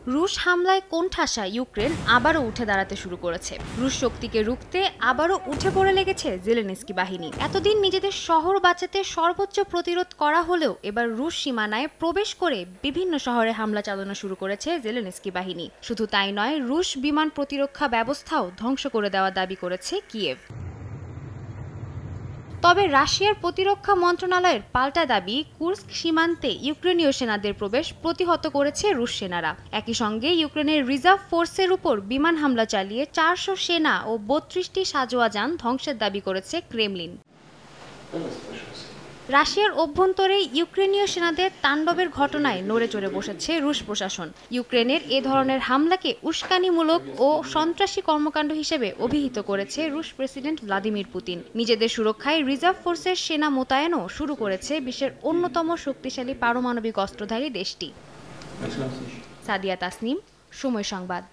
রুশ হামলায় কোণঠাসা ইউক্রেন আবারও উঠে দাঁড়াতে শুরু করেছে। রুশ শক্তিকে রুখতে আবারও উঠে পড়ে লেগেছে জেলেনস্কি বাহিনী। এতদিন নিজেদের শহর বাঁচাতে সর্বোচ্চ প্রতিরোধ করা হলেও এবার রুশ সীমানায় প্রবেশ করে বিভিন্ন শহরে হামলা চালানো শুরু করেছে জেলেনস্কি বাহিনী। শুধু তাই নয়, রুশ বিমান প্রতিরক্ষা ব্যবস্থাও ধ্বংস করে দেওয়ার দাবি করেছে কিয়েভ। তবে রাশিয়ার প্রতিরক্ষা মন্ত্রণালয়ের পাল্টা দাবি, কুর্স্ক সীমান্তে ইউক্রেনীয় সেনাদের প্রবেশ প্রতিহত করেছে রুশ সেনারা। একই সঙ্গে ইউক্রেনের রিজার্ভ ফোর্সের উপর বিমান হামলা চালিয়ে 400 সেনা ও 32টি সাঁজোয়া যান ধ্বংসের দাবি করেছে ক্রেমলিন। রাশিয়ার অভ্যন্তরে ইউক্রেনীয় সেনাদের তাণ্ডবের ঘটনায় নড়ে চড়ে বসেছে রুশ প্রশাসন। ইউক্রেনের এ ধরনের হামলাকে উস্কানিমূলক ও সন্ত্রাসী কর্মকাণ্ড হিসেবে অভিহিত করেছে রুশ প্রেসিডেন্ট ভ্লাদিমির পুতিন। নিজেদের সুরক্ষায় রিজার্ভ ফোর্সের সেনা মোতায়েনও শুরু করেছে বিশ্বের অন্যতম শক্তিশালী পারমাণবিক অস্ত্রধারী দেশটি। সাদিয়া তাসনিম, সময় সংবাদ।